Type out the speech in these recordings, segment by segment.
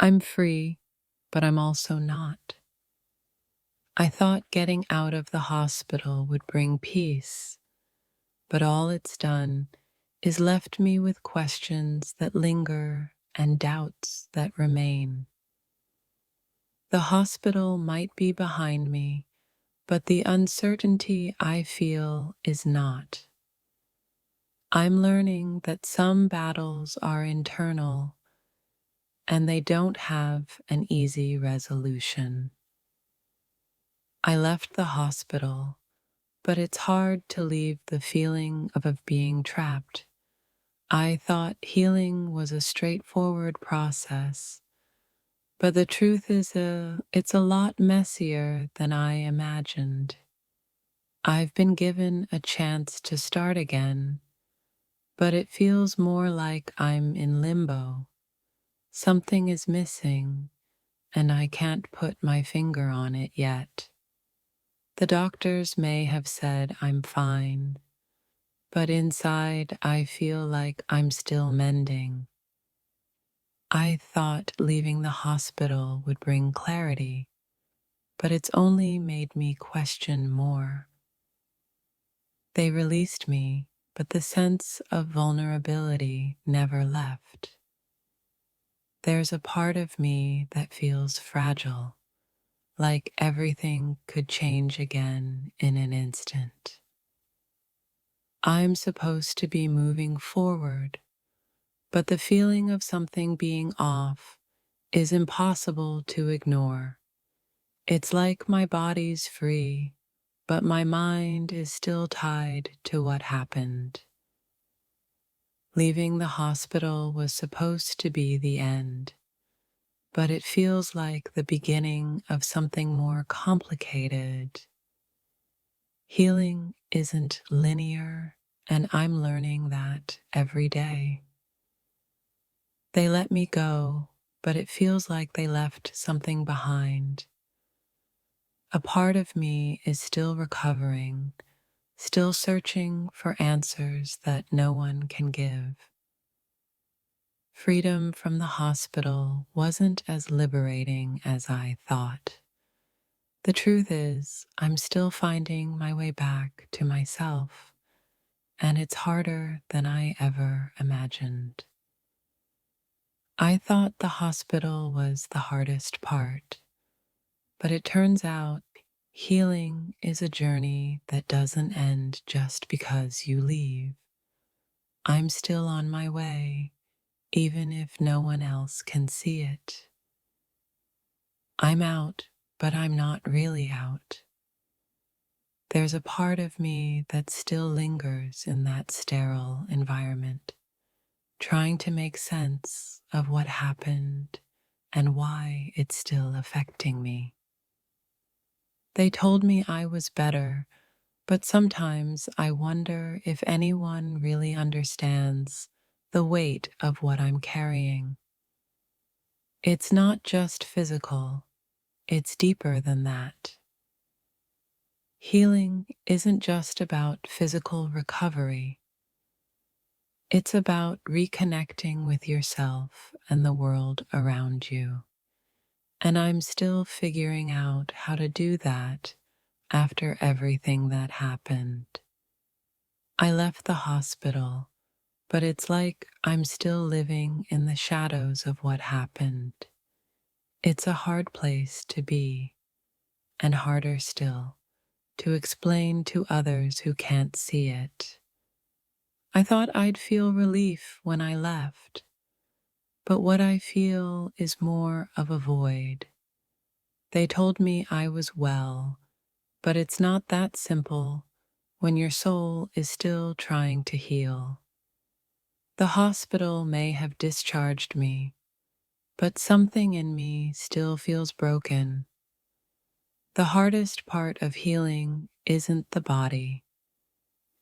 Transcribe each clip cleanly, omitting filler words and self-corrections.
I'm free, but I'm also not. I thought getting out of the hospital would bring peace, but all it's done is left me with questions that linger and doubts that remain. The hospital might be behind me, but the uncertainty I feel is not. I'm learning that some battles are internal and they don't have an easy resolution. I left the hospital, but it's hard to leave the feeling of being trapped. I thought healing was a straightforward process, but the truth is it's a lot messier than I imagined. I've been given a chance to start again, but it feels more like I'm in limbo. Something is missing, and I can't put my finger on it yet. The doctors may have said I'm fine, but inside I feel like I'm still mending. I thought leaving the hospital would bring clarity, but it's only made me question more. They released me, but the sense of vulnerability never left. There's a part of me that feels fragile, like everything could change again in an instant. I'm supposed to be moving forward, but the feeling of something being off is impossible to ignore. It's like my body's free, but my mind is still tied to what happened. Leaving the hospital was supposed to be the end, but it feels like the beginning of something more complicated. Healing isn't linear, and I'm learning that every day. They let me go, but it feels like they left something behind. A part of me is still recovering, still searching for answers that no one can give. Freedom from the hospital wasn't as liberating as I thought. The truth is, I'm still finding my way back to myself, and it's harder than I ever imagined. I thought the hospital was the hardest part, but it turns out healing is a journey that doesn't end just because you leave. I'm still on my way, even if no one else can see it. I'm out, but I'm not really out. There's a part of me that still lingers in that sterile environment, trying to make sense of what happened and why it's still affecting me. They told me I was better, but sometimes I wonder if anyone really understands the weight of what I'm carrying. It's not just physical, it's deeper than that. Healing isn't just about physical recovery. It's about reconnecting with yourself and the world around you. And I'm still figuring out how to do that after everything that happened. I left the hospital, but it's like I'm still living in the shadows of what happened. It's a hard place to be, and harder still to explain to others who can't see it. I thought I'd feel relief when I left, but what I feel is more of a void. They told me I was well, but it's not that simple when your soul is still trying to heal. The hospital may have discharged me, but something in me still feels broken. The hardest part of healing isn't the body,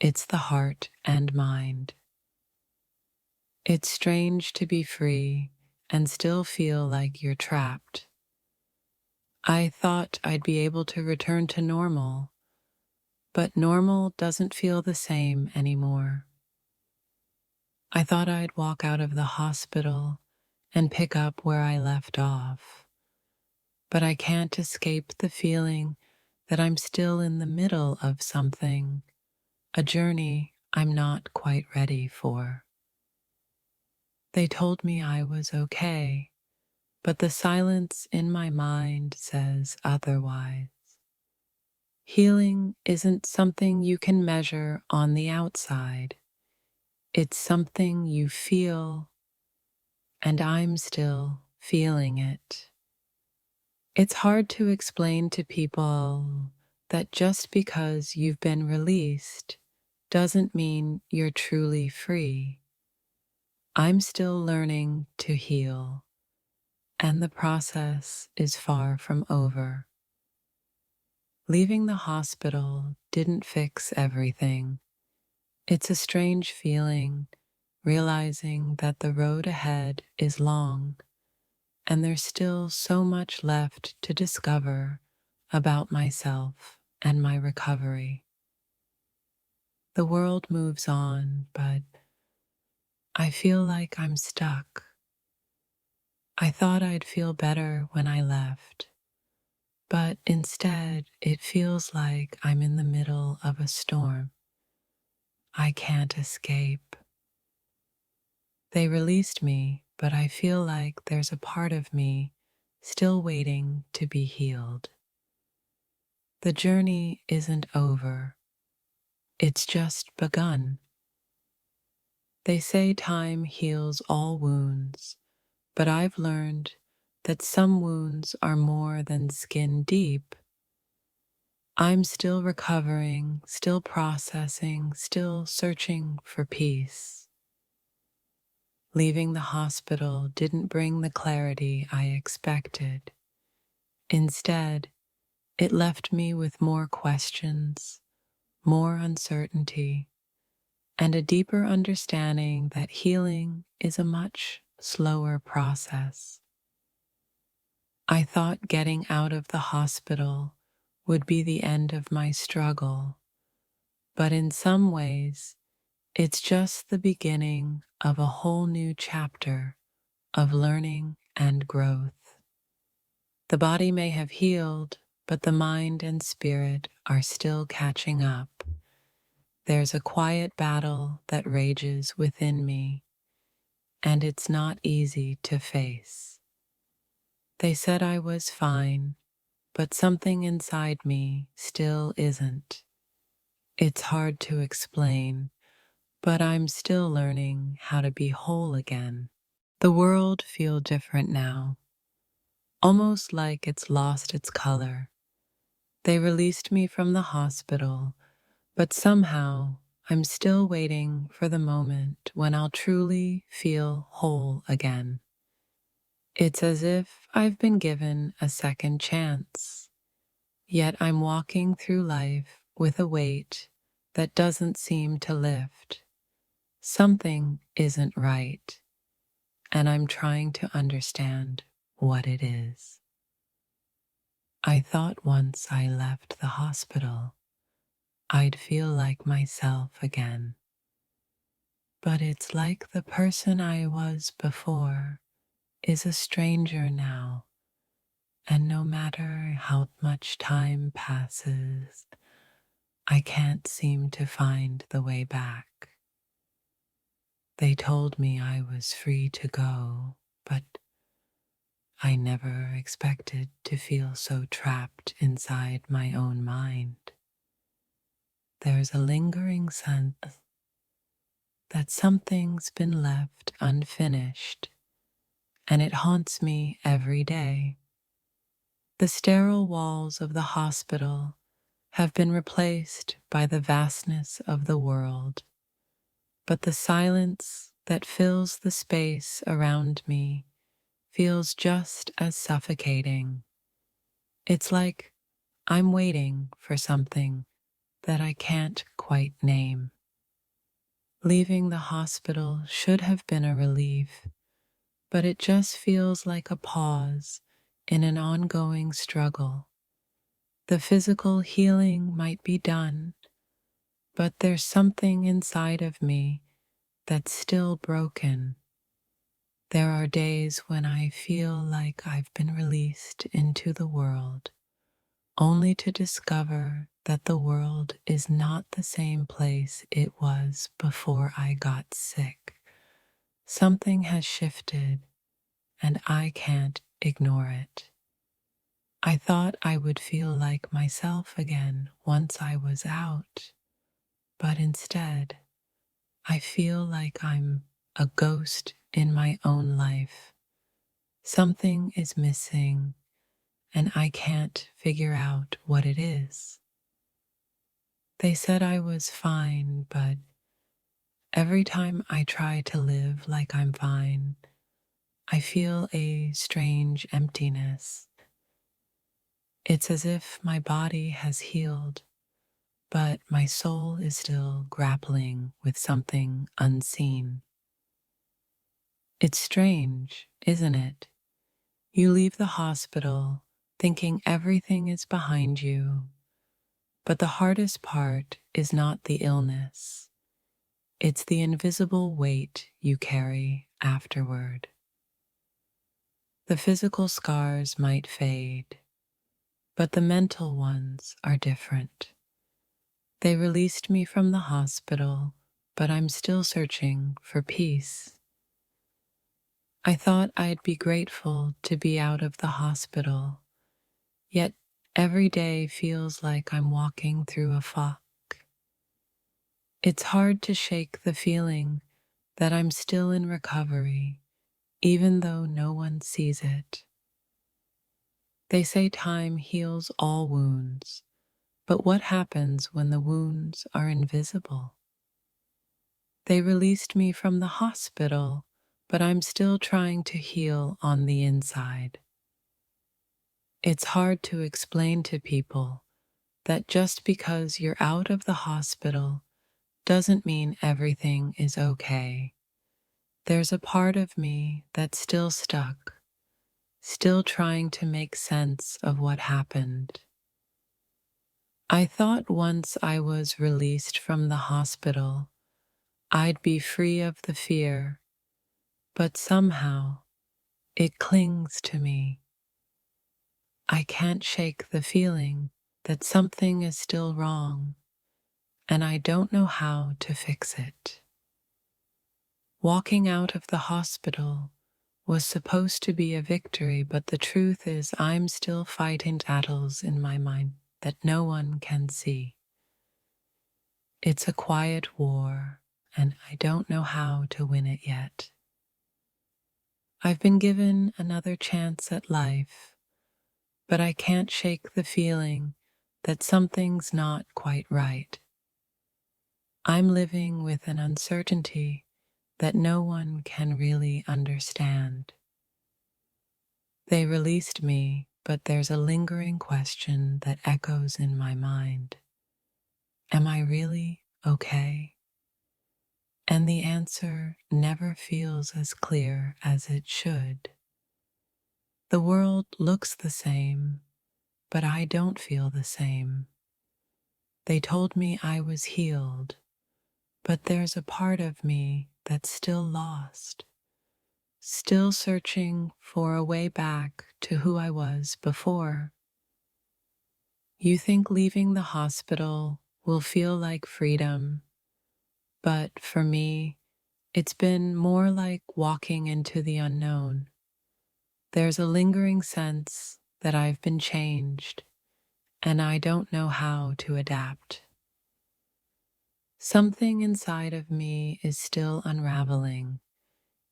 it's the heart and mind. It's strange to be free and still feel like you're trapped. I thought I'd be able to return to normal, but normal doesn't feel the same anymore. I thought I'd walk out of the hospital and pick up where I left off. But I can't escape the feeling that I'm still in the middle of something, a journey I'm not quite ready for. They told me I was okay, but the silence in my mind says otherwise. Healing isn't something you can measure on the outside. It's something you feel, and I'm still feeling it. It's hard to explain to people that just because you've been released doesn't mean you're truly free. I'm still learning to heal, and the process is far from over. Leaving the hospital didn't fix everything. It's a strange feeling, realizing that the road ahead is long and there's still so much left to discover about myself and my recovery. The world moves on, but I feel like I'm stuck. I thought I'd feel better when I left, but instead it feels like I'm in the middle of a storm. I can't escape. They released me, but I feel like there's a part of me still waiting to be healed. The journey isn't over, it's just begun. They say time heals all wounds, but I've learned that some wounds are more than skin deep. I'm still recovering, still processing, still searching for peace. Leaving the hospital didn't bring the clarity I expected. Instead, it left me with more questions, more uncertainty, and a deeper understanding that healing is a much slower process. I thought getting out of the hospital would be the end of my struggle, but in some ways, it's just the beginning of a whole new chapter of learning and growth. The body may have healed, but the mind and spirit are still catching up. There's a quiet battle that rages within me, and it's not easy to face. They said I was fine, but something inside me still isn't. It's hard to explain, but I'm still learning how to be whole again. The world feels different now, almost like it's lost its color. They released me from the hospital, but somehow I'm still waiting for the moment when I'll truly feel whole again. It's as if I've been given a second chance, yet I'm walking through life with a weight that doesn't seem to lift. Something isn't right, and I'm trying to understand what it is. I thought once I left the hospital, I'd feel like myself again. But it's like the person I was before is a stranger now, and no matter how much time passes, I can't seem to find the way back. They told me I was free to go, but I never expected to feel so trapped inside my own mind. There's a lingering sense that something's been left unfinished, and it haunts me every day. The sterile walls of the hospital have been replaced by the vastness of the world, but the silence that fills the space around me feels just as suffocating. It's like I'm waiting for something that I can't quite name. Leaving the hospital should have been a relief, but it just feels like a pause in an ongoing struggle. The physical healing might be done, but there's something inside of me that's still broken. There are days when I feel like I've been released into the world, only to discover that the world is not the same place it was before I got sick. Something has shifted, and I can't ignore it. I thought I would feel like myself again once I was out, but instead, I feel like I'm a ghost in my own life. Something is missing, and I can't figure out what it is. They said I was fine, but every time I try to live like I'm fine, I feel a strange emptiness. It's as if my body has healed, but my soul is still grappling with something unseen. It's strange, isn't it? You leave the hospital thinking everything is behind you, but the hardest part is not the illness. It's the invisible weight you carry afterward. The physical scars might fade, but the mental ones are different. They released me from the hospital, but I'm still searching for peace. I thought I'd be grateful to be out of the hospital, yet every day feels like I'm walking through a fog. It's hard to shake the feeling that I'm still in recovery, even though no one sees it. They say time heals all wounds, but what happens when the wounds are invisible? They released me from the hospital, but I'm still trying to heal on the inside. It's hard to explain to people that just because you're out of the hospital doesn't mean everything is okay. There's a part of me that's still stuck, still trying to make sense of what happened. I thought once I was released from the hospital, I'd be free of the fear, but somehow it clings to me. I can't shake the feeling that something is still wrong, and I don't know how to fix it. Walking out of the hospital was supposed to be a victory, but the truth is I'm still fighting battles in my mind that no one can see. It's a quiet war, and I don't know how to win it yet. I've been given another chance at life, but I can't shake the feeling that something's not quite right. I'm living with an uncertainty that no one can really understand. They released me, but there's a lingering question that echoes in my mind. Am I really okay? And the answer never feels as clear as it should. The world looks the same, but I don't feel the same. They told me I was healed, but there's a part of me that's still lost, still searching for a way back to who I was before. You think leaving the hospital will feel like freedom, but for me, it's been more like walking into the unknown. There's a lingering sense that I've been changed, and I don't know how to adapt. Something inside of me is still unraveling,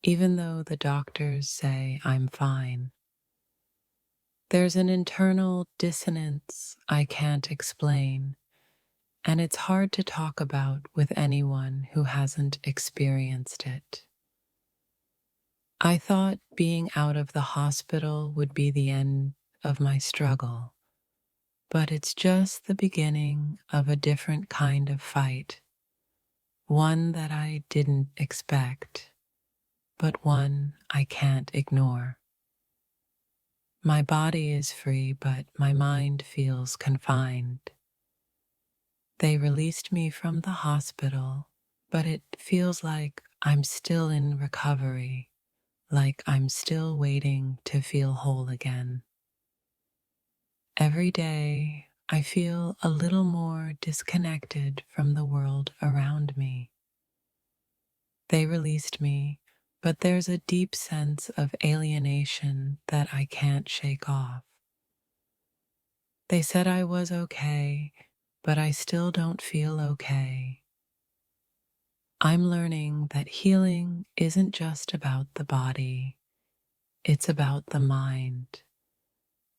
even though the doctors say I'm fine. There's an internal dissonance I can't explain, and it's hard to talk about with anyone who hasn't experienced it. I thought being out of the hospital would be the end of my struggle, but it's just the beginning of a different kind of fight, one that I didn't expect, but one I can't ignore. My body is free, but my mind feels confined. They released me from the hospital, but it feels like I'm still in recovery, like I'm still waiting to feel whole again. Every day, I feel a little more disconnected from the world around me. They released me, but there's a deep sense of alienation that I can't shake off. They said I was okay, but I still don't feel okay. I'm learning that healing isn't just about the body, it's about the mind.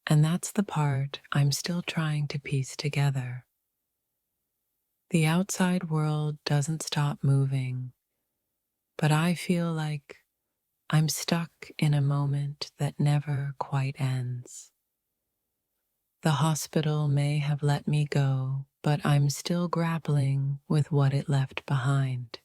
And that's the part I'm still trying to piece together. The outside world doesn't stop moving, but I feel like I'm stuck in a moment that never quite ends. The hospital may have let me go, but I'm still grappling with what it left behind.